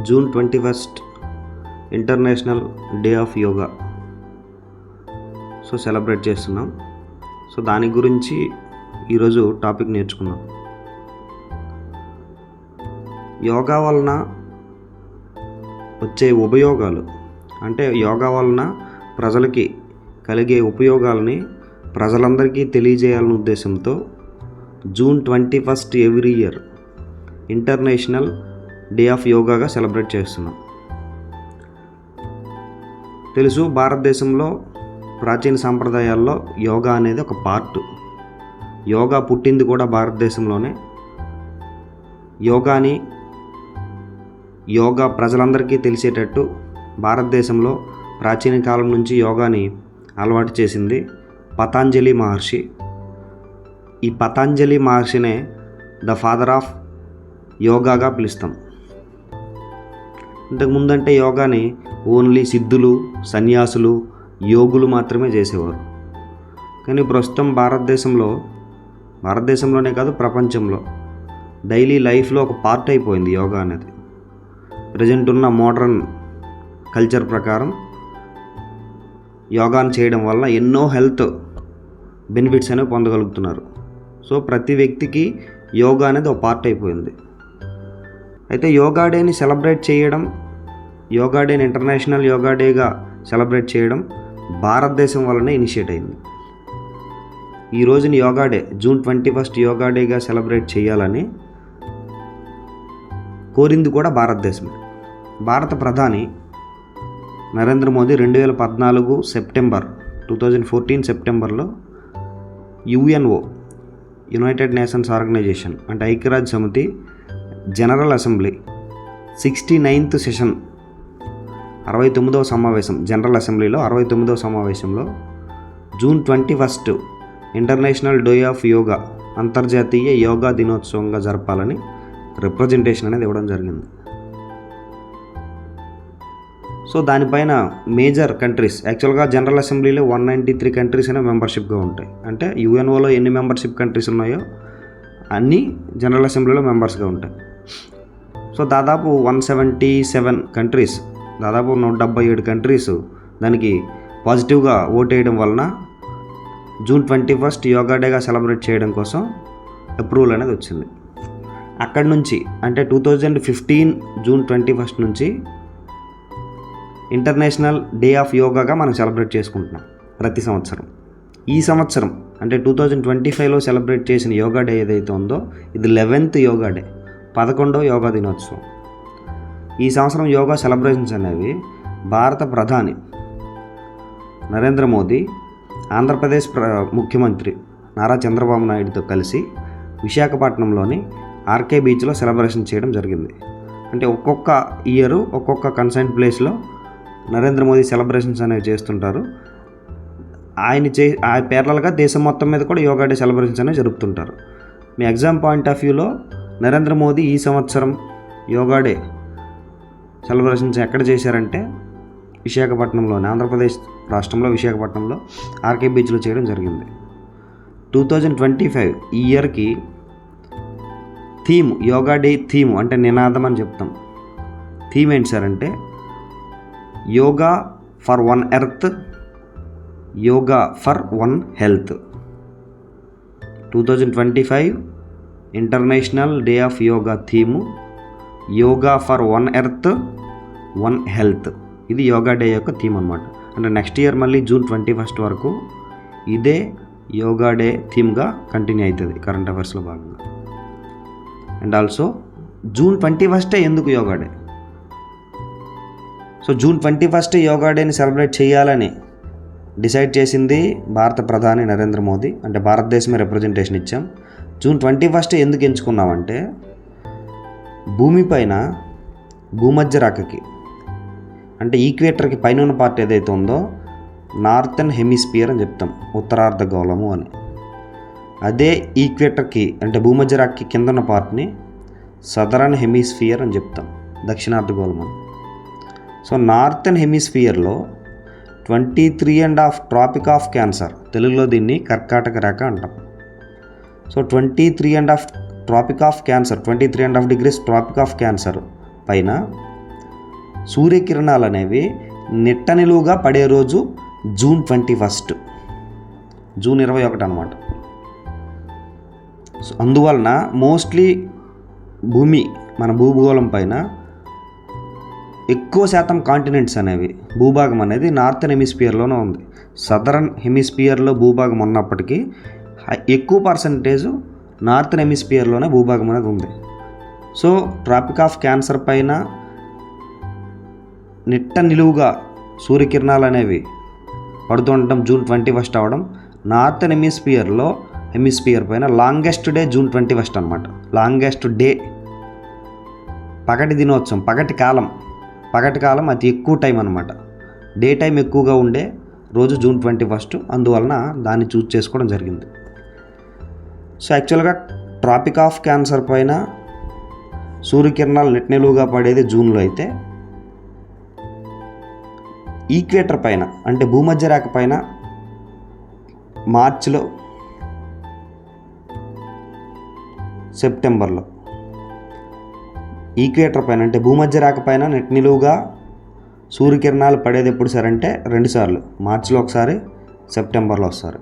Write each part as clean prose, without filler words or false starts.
June 21 international day of yoga celebrate చేస్తున్నాం. దాని గురించి ఈరోజు టాపిక్ నేర్చుకున్నాం. యోగా వలన వచ్చే ఉపయోగాలు, అంటే యోగా వలన ప్రజలకి కలిగే ఉపయోగాలని ప్రజలందరికీ తెలియజేయాలనే ఉద్దేశంతో June 21 every year international day of యోగాగా సెలబ్రేట్ చేస్తున్నాం. తెలుసు, భారతదేశంలో ప్రాచీన సాంప్రదాయాల్లో యోగా అనేది ఒక పార్ట్. యోగా పుట్టింది కూడా భారతదేశంలోనే. యోగా ప్రజలందరికీ తెలిసేటట్టు భారతదేశంలో ప్రాచీన కాలం నుంచి యోగాని అలవాటు చేసింది పతాంజలి మహర్షి. ఈ పతాంజలి మహర్షినే ద ఫాదర్ ఆఫ్ యోగాగా పిలుస్తాం. ఇంతకుముందంటే యోగాని ఓన్లీ సిద్ధులు, సన్యాసులు, యోగులు మాత్రమే చేసేవారు. కానీ ప్రస్తుతం భారతదేశంలోనే కాదు, ప్రపంచంలో డైలీ లైఫ్లో ఒక పార్ట్ అయిపోయింది యోగా అనేది. ప్రజెంట్ ఉన్న మోడర్న్ కల్చర్ ప్రకారం యోగాను చేయడం వల్ల ఎన్నో హెల్త్ బెనిఫిట్స్ అనేవి పొందగలుగుతున్నారు. ప్రతి వ్యక్తికి యోగా అనేది ఒక పార్ట్ అయిపోయింది. అయితే యోగా డేని సెలబ్రేట్ చేయడం, యోగా డేని ఇంటర్నేషనల్ యోగా డేగా సెలబ్రేట్ చేయడం భారతదేశం వల్లనే ఇనిషియేట్ అయింది. ఈ రోజుని యోగా డే, జూన్ 21 యోగా డేగా సెలబ్రేట్ చేయాలని కోరింది కూడా భారతదేశమే. భారత ప్రధాని నరేంద్ర మోదీ 2014 సెప్టెంబర్ 2014 సెప్టెంబర్లో యుఎన్ఓ, యునైటెడ్ నేషన్స్ ఆర్గనైజేషన్, అంటే ఐక్యరాజ్య సమితి జనరల్ అసెంబ్లీ 69th సెషన్ 69వ సమావేశం, జనరల్ అసెంబ్లీలో 69వ సమావేశంలో June 21 international day of yoga, అంతర్జాతీయ యోగా దినోత్సవంగా జరపాలని రిప్రజెంటేషన్ అనేది ఇవ్వడం జరిగింది. దానిపైన మేజర్ కంట్రీస్, యాక్చువల్గా జనరల్ అసెంబ్లీలో 193 కంట్రీస్ అనే మెంబర్షిప్గా ఉంటాయి. అంటే యుఎన్ఓలో ఎన్ని మెంబర్షిప్ కంట్రీస్ ఉన్నాయో అన్నీ జనరల్ అసెంబ్లీలో మెంబర్స్గా ఉంటాయి. దాదాపు 177 కంట్రీస్, దాదాపు 177 కంట్రీస్ దానికి పాజిటివ్గా ఓట్ వేయడం వలన జూన్ 21 యోగా డేగా సెలబ్రేట్ చేయడం కోసం అప్రూవల్ అనేది వచ్చింది. అక్కడి నుంచి, అంటే 2015 జూన్ 21 నుంచి ఇంటర్నేషనల్ డే ఆఫ్ యోగాగా మనం సెలబ్రేట్ చేసుకుంటున్నాం ప్రతి సంవత్సరం. ఈ సంవత్సరం అంటే 2025లో సెలబ్రేట్ చేసిన యోగా డే ఏదైతే ఉందో ఇది 11th యోగా డే, 11వ యోగా దినోత్సవం. ఈ సంవత్సరం యోగా సెలబ్రేషన్స్ అనేవి భారత ప్రధాని నరేంద్ర మోదీ ఆంధ్రప్రదేశ్ ముఖ్యమంత్రి నారా చంద్రబాబు నాయుడుతో కలిసి విశాఖపట్నంలోని ఆర్కే బీచ్లో సెలబ్రేషన్ చేయడం జరిగింది. అంటే ఒక్కొక్క ఇయర్ ఒక్కొక్క కన్సర్న్ ప్లేస్లో నరేంద్ర మోదీ సెలబ్రేషన్స్ అనేవి చేస్తుంటారు. ఆ పేర్లగా దేశం మొత్తం మీద కూడా యోగా డే సెలబ్రేషన్స్ అనేవి జరుపుతుంటారు. మీ ఎగ్జామ్ పాయింట్ ఆఫ్ వ్యూలో నరేంద్ర మోదీ ఈ సంవత్సరం యోగా డే సెలబ్రేషన్స్ ఎక్కడ చేశారంటే విశాఖపట్నంలోని, ఆంధ్రప్రదేశ్ రాష్ట్రంలో విశాఖపట్నంలో ఆర్కే బీచ్లో చేయడం జరిగింది. 2025 ఈ ఇయర్కి థీమ్, యోగా డే థీమ్ అంటే నినాదం అని చెప్తాం. థీమ్ ఏంటి సార్ అంటే yoga for one earth, yoga for one health. 2025 international day of yoga theme yoga for one earth, one health. ఇది యోగా డే యొక్క థీమ్ అనమాట. అంటే నెక్స్ట్ ఇయర్ మళ్ళీ జూన్ 21 వరకు ఇదే యోగా డే థీమ్గా కంటిన్యూ అవుతుంది కరెంట్ అఫైర్స్లో భాగంగా. అండ్ ఆల్సో జూన్ 21 ఎందుకు యోగా డే? జూన్ 21 యోగా డేని సెలబ్రేట్ చేయాలని డిసైడ్ చేసింది భారత ప్రధాని నరేంద్ర మోదీ. అంటే భారతదేశమే రిప్రజెంటేషన్ ఇచ్చాం. జూన్ 21 ఎందుకు ఎంచుకున్నామంటే భూమిపైన భూమధ్య రేఖకి, అంటే ఈక్వేటర్కి పైన ఉన్న పార్ట్ ఏదైతే ఉందో నార్థన్ హెమిస్ఫియర్ అని చెప్తాం, ఉత్తరార్ధగోళము అని. అదే ఈక్వేటర్కి, అంటే భూమధ్య రేఖకి కింద ఉన్న పార్ట్ని సదరన్ హెమిస్ఫియర్ అని చెప్తాం, దక్షిణార్ధగోళం అని. నార్థన్ హెమిస్ఫియర్లో 23.5 ట్రాపిక్ ఆఫ్ క్యాన్సర్, తెలుగులో దీన్ని కర్కాటక రేఖ అంటాం. 23.5 tropic of cancer, 23.5 degrees tropic of cancer పైన సూర్యకిరణాలు అనేవి నిట్ట నిలువుగా పడే రోజు జూన్ 21, జూన్ 21 అనమాట. అందువలన మోస్ట్లీ భూమి మన భూగోళం పైన ఎక్కువ శాతం కాంటినెంట్స్ అనేవి భూభాగం అనేది నార్థన్ హెమిస్ఫియర్లోనే ఉంది. సదరన్ హెమిస్ఫియర్లో భూభాగం ఉన్నప్పటికీ ఎక్కువ పర్సంటేజ్ నార్థన్ హెమిస్ఫియర్లోనే భూభాగం అనేది ఉంది. సో ట్రాపిక్ ఆఫ్ క్యాన్సర్ పైన నిట్ట నిలువుగా సూర్యకిరణాలు అనేవి పడుతూ ఉండటం జూన్ 21 అవడం, నార్థన్ హెమిస్ఫియర్ పైన లాంగెస్ట్ డే జూన్ 21 అనమాట. లాంగెస్ట్ డే, పగటి దినోత్సవం, పగటి కాలం అతి ఎక్కువ టైం అనమాట. డే టైం ఎక్కువగా ఉండే రోజు జూన్ 21. అందువలన దాన్ని చూస్ చేసుకోవడం జరిగింది. సో యాక్చువల్గా ట్రాపిక్ ఆఫ్ క్యాన్సర్ పైన సూర్యకిరణాలు నిలువుగా పడేది జూన్లో అయితే, ఈక్వేటర్ పైన అంటే భూమధ్య రేఖ పైన మార్చిలో, సెప్టెంబర్లో. ఈక్వేటర్ పైన అంటే భూమధ్య రేఖ పైన నిలువుగా సూర్యకిరణాలు పడేది ఎప్పుడు సార్ అంటే 2 సార్లు, మార్చిలో ఒకసారి, సెప్టెంబర్లో ఒకసారి.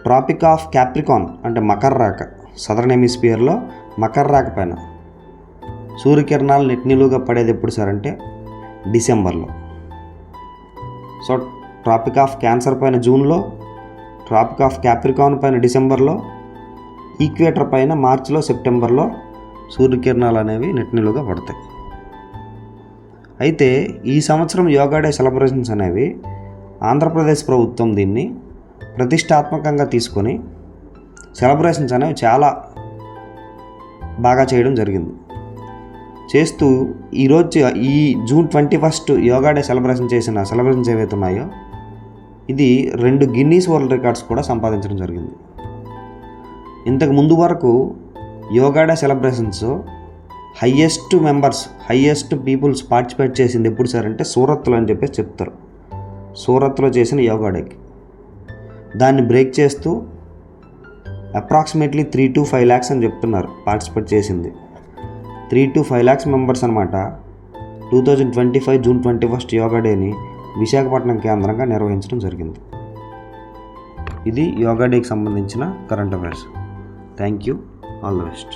ట్రాపిక్ ఆఫ్ క్యాప్రికాన్ అంటే మకర రేఖ, సదరన్ హెమిస్ఫియర్లో మకర రేఖ పైన సూర్యకిరణాలు నిలువుగా పడేది ఎప్పుడు సార్ అంటే డిసెంబర్లో. సో ట్రాపిక్ ఆఫ్ క్యాన్సర్ పైన జూన్లో, ట్రాపిక్ ఆఫ్ క్యాప్రికాన్ పైన డిసెంబర్లో, ఈక్వేటర్ పైన మార్చిలో, సెప్టెంబర్లో సూర్యకిరణాలు అనేవి నిలువుగా పడతాయి. అయితే ఈ సంవత్సరం యోగా డే సెలబ్రేషన్స్ అనేవి ఆంధ్రప్రదేశ్ ప్రభుత్వం దీన్ని ప్రతిష్టాత్మకంగా తీసుకొని సెలబ్రేషన్స్ అనేవి చాలా బాగా చేయడం జరిగింది. చేస్తూ ఈరోజు ఈ జూన్ 21 యోగా డే సెలబ్రేషన్స్ ఏవైతే ఉన్నాయో ఇది 2 గిన్నీస్ వరల్డ్ రికార్డ్స్ కూడా సంపాదించడం జరిగింది. ఇంతకు ముందు వరకు yoga day celebrations highest peoples participate చేసింది ఎప్పుడు సార్ అంటే సూరత్లో అని చెప్పేసి చెప్తారు. సూరత్లో చేసిన యోగా డేకి దాన్ని బ్రేక్ చేస్తూ అప్రాక్సిమేట్లీ 3 to 5 lakhs అని చెప్తున్నారు పార్టిసిపేట్ చేసింది. 3 to 5 lakhs మెంబర్స్ అనమాట 2025 జూన్ 21 యోగా డేని విశాఖపట్నం కేంద్రంగా నిర్వహించడం జరిగింది. ఇది యోగా డేకి సంబంధించిన current affairs. Thank you. All the best.